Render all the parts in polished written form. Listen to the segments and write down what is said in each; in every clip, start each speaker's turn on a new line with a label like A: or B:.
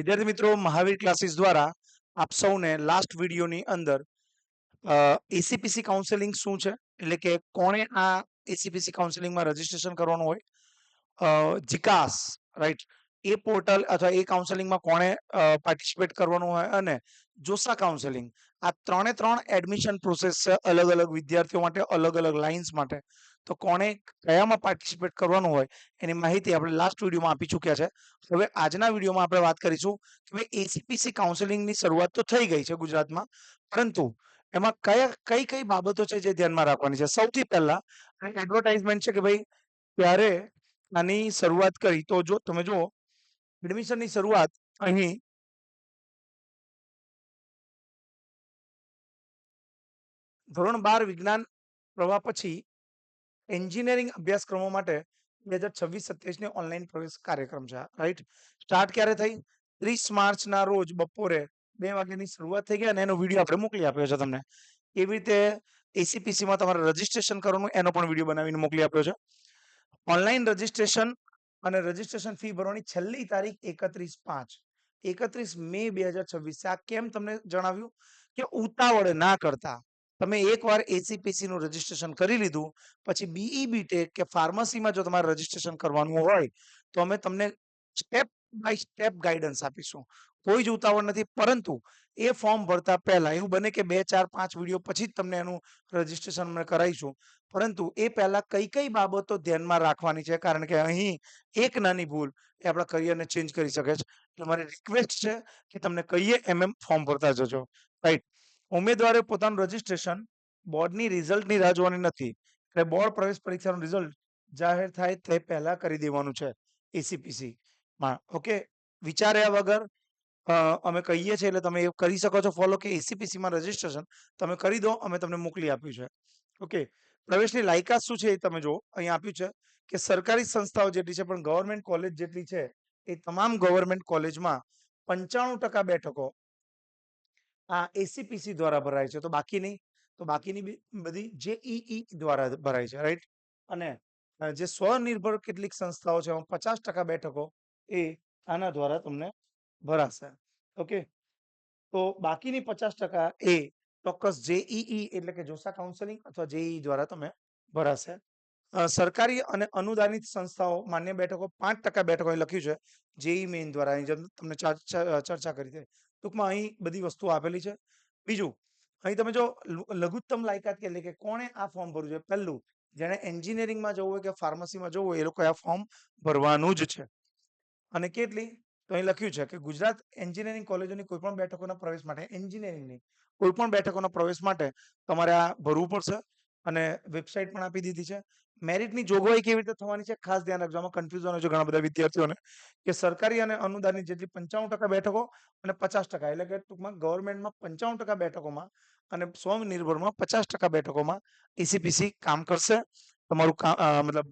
A: વિદ્યાર્થી મિત્રો, મહાવીર ક્લાસીસ દ્વારા આપ સૌને લાસ્ટ વિડીયોની અંદર એસીપીસી કાઉન્સેલિંગ શું છે, એટલે કે કોણે આ એસીપીસી કાઉન્સેલિંગમાં રજીસ્ટ્રેશન કરવાનું હોય, જીકાસ રાઈટ, એ પોર્ટલ અથવા એ કાઉન્સેલિંગમાં કોણે પાર્ટિસિપેટ કરવાનું હોય, અને જોસા કાઉન્સેલિંગ, આ ત્રણ એડમિશન પ્રોસેસ છે અલગ અલગ વિદ્યાર્થીઓ માટે, અલગ અલગ લાઇન્સ માટે. તો કોણે કયામાં પાર્ટિસિપેટ કરવાનું હોય એની માહિતી આપણે લાસ્ટ વિડીયોમાં આપી ચૂક્યા છે. હવે આજના વિડીયોમાં આપણે વાત કરીશું કે ભાઈ એસીપીસી કાઉન્સેલિંગની શરૂઆત તો થઈ ગઈ છે ગુજરાતમાં, પરંતુ એમાં કઈ કઈ બાબતો છે જે ધ્યાનમાં રાખવાની છે. સૌથી પહેલા એડવર્ટાઇઝમેન્ટ છે કે ભાઈ ત્યારે આની શરૂઆત કરી. તો જો તમે જુઓ, એડમિશનની શરૂઆત અહીં ધોરણ 12 વિજ્ઞાન પ્રવાહ પછી એન્જિનિયરિંગ અભ્યાસક્રમો માટે 2026-27 ઓનલાઈન પ્રવેશ કાર્યક્રમ છે. રાઈટ, સ્ટાર્ટ ક્યારે થઈ? 30 માર્ચના રોજ બપોરે 2 વાગ્યાની શરૂઆત થઈ ગઈ, અને એનો વિડીયો આપણે મોકલી આપ્યો છે તમને. કેવી રીતે એસીપીસીમાં તમારે રજીસ્ટ્રેશન કરવાનું એનો પણ વિડીયો બનાવીને મોકલી આપ્યો છે. ઓનલાઈન રજીસ્ટ્રેશન અને રજીસ્ટ્રેશન ફી ભરવાની છેલ્લી તારીખ 31/5, 31 મે 2026. આ કેમ તમને જણાવ્યું કે ઉતાવળ ના કરતા તમે એકવાર એસીપીસી નું રજીસ્ટ્રેશન કરી લીધું પછી બીઈ બીટેક કે ફાર્મસીમાં જો તમારે રજીસ્ટ્રેશન કરવાનું હોય તો અમે તમને સ્ટેપ બાય સ્ટેપ ગાઈડન્સ આપીશું. કોઈ જ ઉતાવળ નથી, પરંતુ એ ફોર્મ ભરતા પહેલા એવું બને કે 2, 4, 5 વિડીયો પછી જ તમને એનું રજીસ્ટ્રેશન અમે કરાવીશું, પરંતુ એ પહેલા કઈ કઈ બાબતો ધ્યાનમાં રાખવાની છે, કારણ કે અહીં એક નાની ભૂલ એ આપણા કરિયરને ચેન્જ કરી શકે છે. એટલે મારી રિક્વેસ્ટ છે કે તમને કહીએ ફોર્મ ભરતા જજો. રાઈટ, ઉમેદવારે પોતાનું રજીસ્ટ્રેશન બોર્ડની રિઝલ્ટની રાહ જોવાની નથી. એટલે બોર્ડ પ્રવેશ પરીક્ષાનું રિઝલ્ટ જાહેર થાય તે પહેલા કરી દેવાનું છે એસીપીસી માં. ઓકે, વિચાર્યા વગર અમે કહીએ છીએ એટલે તમે એ કરી શકો છો ફોલો, કે એસીપીસી માં રજીસ્ટ્રેશન તમે કરી દો, અમે તમને મોકલી આપ્યું છે. ઓકે, પ્રવેશની લાયકાત શું છે એ તમે જો અહીં આપ્યું છે કે સરકારી સંસ્થાઓ જેટલી છે પણ ગવર્મેન્ટ કોલેજ જેટલી છે એ તમામ ગવર્મેન્ટ કોલેજમાં 95% બેઠકો આ એસીપીસી દ્વારા ભરાય છે. તો બાકીની બધી જેઈઈ દ્વારા ભરાય છે. રાઈટ, અને જે સ્વનિર્ભર કેટલીક સંસ્થાઓ છે એમાં 50% બેઠકો એ આના દ્વારા તમને ભરાશે. ઓકે, તો બાકીની 50% એ ચોક્કસ જેઈઈ એટલે કે જોસા કાઉન્સેલિંગ અથવા જેઈઈ દ્વારા તમે ભરાશે. સરકારી અને અનુદાનિત સંસ્થાઓ માન્ય બેઠકો 5% બેઠકો અહીં લખ્યું છે જેઈ મેઇન દ્વારા, અહીં જેમ તમને ચર્ચા કરી છે. ટૂંકમાં અહીં બધી વસ્તુઓ આપેલી છે. બીજું, અહીં તમે જો લઘુત્તમ લાયકાત એટલે કે કોણે આ ફોર્મ ભરવું છે. પહેલું, જેને એન્જિનિયરિંગમાં જવું હોય કે ફાર્મસીમાં જવું હોય એ લોકો આ ફોર્મ ભરવાનું જ છે. અને કેટલી? તો અહીં લખ્યું છે કે ગુજરાત એન્જિનિયરિંગ કોલેજોની કોઈ પણ બેઠકોના પ્રવેશ માટે, એન્જિનિયરિંગની કોઈ પણ બેઠકોના પ્રવેશ માટે તમારે આ ભરવું પડશે, અને વેબસાઇટ પણ આપી દીધી છે. મેરિટની જોગવાઈ કેવી રીતે થવાની છે ખાસ ધ્યાન રાખજો. આમાં કન્ફ્યુઝન હોય છે ઘણા બધા વિદ્યાર્થીઓને કે સરકારી અને અનુદાનિત જેટલી 95% બેઠકો અને 50%, એટલે કે ટૂંકમાં ગવર્મેન્ટમાં 95% બેઠકોમાં અને સ્વનિર્ભરમાં 50% બેઠકોમાં એસીપીસી કામ કરશે. તમારું મતલબ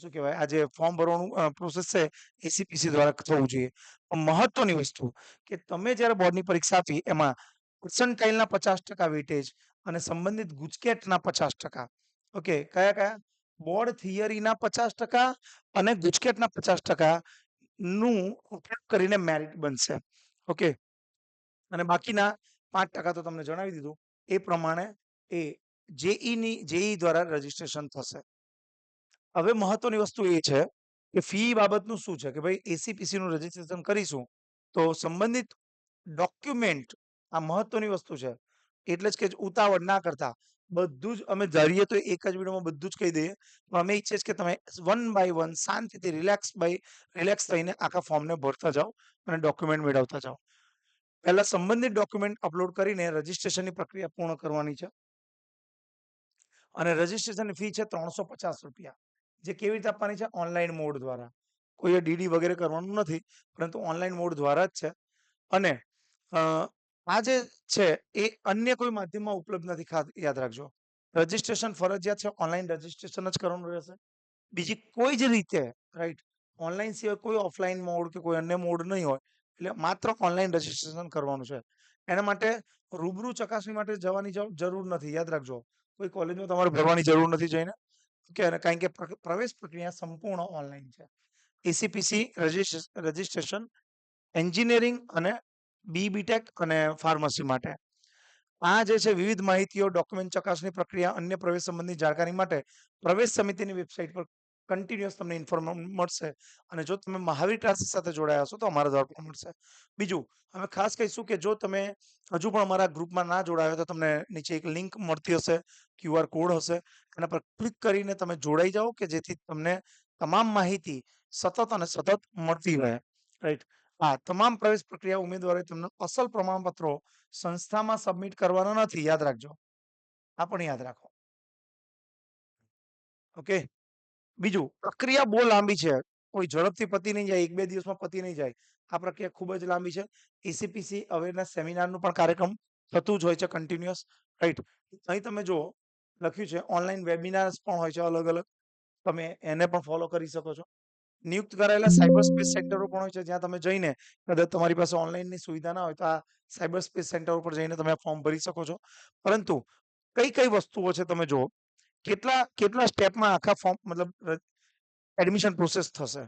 A: શું કહેવાય, આ જે ફોર્મ ભરવાનું પ્રોસેસ છે એસીપીસી દ્વારા થવું જોઈએ. મહત્વની વસ્તુ કે તમે જ્યારે બોર્ડની પરીક્ષા આપી એમાં પર્સન્ટાઇલના 50% વેટેજ અને સંબંધિત ગુજકેટના 50%. ઓકે, કયા કયા? બોર્ડ થિયરીના 50% અને ગુજકેટના 50% નું ઉપયોગ કરીને મેરિટ બનશે. ઓકે, અને બાકીના 5% તો તમને જણાવી દીધું એ પ્રમાણે એ જેઈ દ્વારા રજીસ્ટ્રેશન થશે. હવે મહત્વની વસ્તુ એ છે કે ફી બાબતનું શું છે કે ભાઈ એસીપીસી નું રજીસ્ટ્રેશન કરીશું તો સંબંધિત ડોક્યુમેન્ટ, આ મહત્વની વસ્તુ છે. એટલે જ કે ઉતાવળ ના કરતા બધું જ અમે ધારીએ તો એક જ વિડીયોમાં બધું જ કહી દઈએ, પણ અમે ઈચ્છીએ કે તમે 1 બાય 1 શાંતિથી રિલેક્સ થઈને આખા ફોર્મને ભરતા જાઓ અને ડોક્યુમેન્ટ મેળવતા જાઓ. પહેલા સંબંધિત ડોક્યુમેન્ટ અપલોડ કરીને રજીસ્ટ્રેશનની પ્રક્રિયા પૂર્ણ કરવાની છે. અને રજીસ્ટ્રેશનની ફી છે 350 રૂપિયા, જે કેવી રીતે આપવાની છે? ઓનલાઈન મોડ દ્વારા. કોઈએ ડીડી વગેરે કરવાનું નથી, પરંતુ ઓનલાઈન મોડ દ્વારા જ છે. અને આ જે છે એ અન્ય કોઈ માધ્યમમાં ઉપલબ્ધ નથી, યાદ રાખજો. રજીસ્ટ્રેશન ફરજિયાત છે, ઓનલાઈન રજીસ્ટ્રેશન જ કરવાનું રહેશે. બીજી કોઈ જ રીતે, રાઈટ, ઓનલાઈન સિવાય કોઈ ઓફલાઈન મોડ કે કોઈ અન્ય મોડ નહીં હોય. એટલે માત્ર ઓનલાઈન રજીસ્ટ્રેશન કરવાનું છે. એના માટે રૂબરૂ ચકાસણી માટે જવાની જરૂર નથી, યાદ રાખજો. કોઈ કોલેજમાં તમારે ભરવાની જરૂર નથી જઈને. ઓકે, અને કારણ કે પ્રવેશ પ્રક્રિયા સંપૂર્ણ ઓનલાઈન છે. એસીપીસી રજીસ્ટ્રેશન એન્જિનિયરિંગ અને બીટેક અને ફાર્મસી માટે. આ જે છે વિવિધ માહિતીઓ, ડોક્યુમેન્ટ ચકાસણી પ્રક્રિયા, અન્ય પ્રવેશ સંબંધી જાણકારી માટે પ્રવેશ સમિતિની વેબસાઇટ પર કન્ટિન્યુઅસ તમને ઇન્ફોર્મેશન મળશે. અને જો તમે મહાવીર ક્લાસીસ સાથે જોડાયા હશો તો અમારા દ્વારા પણ મળશે. બીજું, અમે ખાસ કહીશું કે જો તમે હજુ પણ અમારા ગ્રુપમાં ના જોડાયો તો તમને નીચે એક લિંક મળતી હશે, QR કોડ હશે, એના પર ક્લિક કરીને તમે જોડાઈ જાઓ કે જેથી તમને તમામ માહિતી સતત અને સતત મળતી રહે. રાઈટ. હા, તમામ પ્રવેશ પ્રક્રિયા ઉમેદવારોએ તેમના અસલ પ્રમાણપત્રો સંસ્થામાં સબમિટ કરવાના નથી, યાદ રાખજો. આ પણ યાદ રાખો. ઓકે. બીજું, પ્રક્રિયા બહુ લાંબી છે. કોઈ ઝડપથી પતી નહીં જાય, 1-2 દિવસમાં પતી નહીં જાય. આ પ્રક્રિયા ખૂબ જ લાંબી છે. એસીપીસી અવેરનેસ સેમિનારનું પણ કાર્યક્રમ થતું જ હોય છે કન્ટિન્યુઅસ. રાઈટ. અહીં તમે જુઓ લખ્યું છે ઓનલાઈન વેબિનાર્સ પણ હોય છે અલગ અલગ. તમે એને પણ ફોલો કરી શકો છો. નિયુક્ત કરાયેલા સાયબર સ્પેસ સેન્ટરો પણ હોય છે જ્યાં તમે જઈને કદાચ તમારી પાસે ઓનલાઈનની સુવિધા ના હોય તો આ સાયબર સ્પેસ સેન્ટર ઉપર જઈને તમે ફોર્મ ભરી શકો છો. પરંતુ કઈ કઈ વસ્તુઓ છે તમે જુઓ, કેટલા કેટલા સ્ટેપમાં આખા ફોર્મ મતલબ એડમિશન પ્રોસેસ થશે.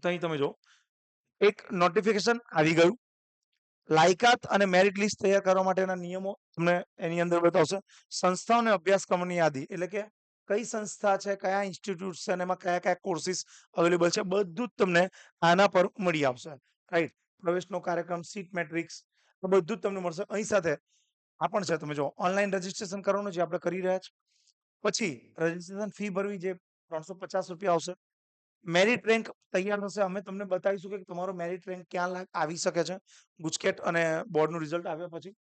A: તો અહીં તમે જો એક નોટિફિકેશન આવી ગયું, લાયકાત અને મેરિટ લિસ્ટ તૈયાર કરવા માટેના નિયમો તમને એની અંદર બતાવશે. સંસ્થાઓ અને અભ્યાસક્રમોની યાદી, એટલે કે કઈ સંસ્થા છે, કયા ઇન્સ્ટિટ્યૂટ છે અને એમાં કયા કયા કોર્સિસ અવેલેબલ છે, બધું જ તમને આના પર મળી આવશે. રાઈટ. પ્રવેશનો કાર્યક્રમ, સીટ મેટ્રિક્સ, બધું જ તમને મળશે. અહીં સાથે આ પણ છે, તમે જો ઓનલાઈન રજીસ્ટ્રેશન કરવાનું જે આપણે કરી રહ્યા છીએ. પછી રજીસ્ટ્રેશન ફી ભરવી જે ₹350 આવશે. મેરિટ રેન્ક તૈયાર થશે. અમે તમને બતાવીશું કે તમારો મેરિટ રેન્ક ક્યાં આવી શકે છે ગુજકેટ અને બોર્ડનું રિઝલ્ટ આવ્યા પછી.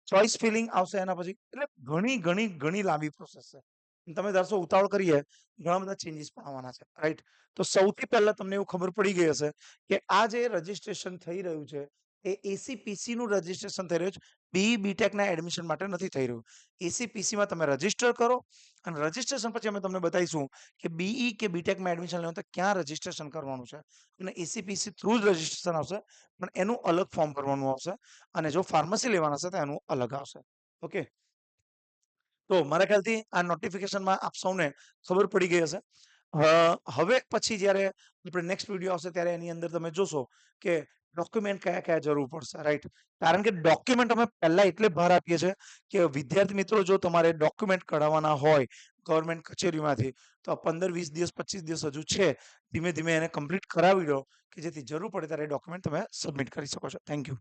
A: ચોઇસ ફિલિંગ આવશે એના પછી. એટલે ઘણી ઘણી ઘણી લાંબી પ્રોસેસ છે. તમે ધારશો ઉતાવળ કરીએ, ઘણા બધા ચેન્જીસ પણ આવવાના છે. રાઈટ. તો સૌથી પહેલા તમને એવું ખબર પડી ગઈ હશે કે આ જે રજીસ્ટ્રેશન થઈ રહ્યું છે એ એસીપીસી નું રજીસ્ટ્રેશન થઈ રહ્યું છે. બીટેક ના એડમિશન માટે નથી થઈ રહ્યું. એસીપીસી માં તમે રજીસ્ટર કરો અને રજીસ્ટ્રેશન પછી અમે તમને બતાવીશું કે બીઈ કે બીટેકમાં એડમિશન લેવાનું તો ક્યાં રજીસ્ટ્રેશન કરવાનું છે. અને એસીપીસી થ્રુ જ રજીસ્ટ્રેશન આવશે, પણ એનું અલગ ફોર્મ ભરવાનું આવશે. અને જો ફાર્મસી લેવાના છે તો એનું અલગ આવશે. ઓકે. તો મારા ખ્યાલથી આ નોટિફિકેશનમાં આપ સૌને ખબર પડી ગઈ હશે. હવે પછી જ્યારે આપણે નેક્સ્ટ વિડીયો આવશે ત્યારે એની અંદર તમે જોશો કે ડોક્યુમેન્ટ કયા કયા જરૂર પડશે. રાઈટ. કારણ કે ડોક્યુમેન્ટ અમે પહેલા એટલે ભાર આપીએ છીએ કે વિદ્યાર્થી મિત્રો જો તમારે ડોક્યુમેન્ટ કઢાવવાના હોય ગવર્મેન્ટ કચેરીમાંથી તો 15-20 દિવસ 25 દિવસ હજુ છે. ધીમે ધીમે એને કમ્પ્લીટ કરાવી દો કે જેથી જરૂર પડે ત્યારે ડોક્યુમેન્ટ તમે સબમિટ કરી શકો છો. Thank you.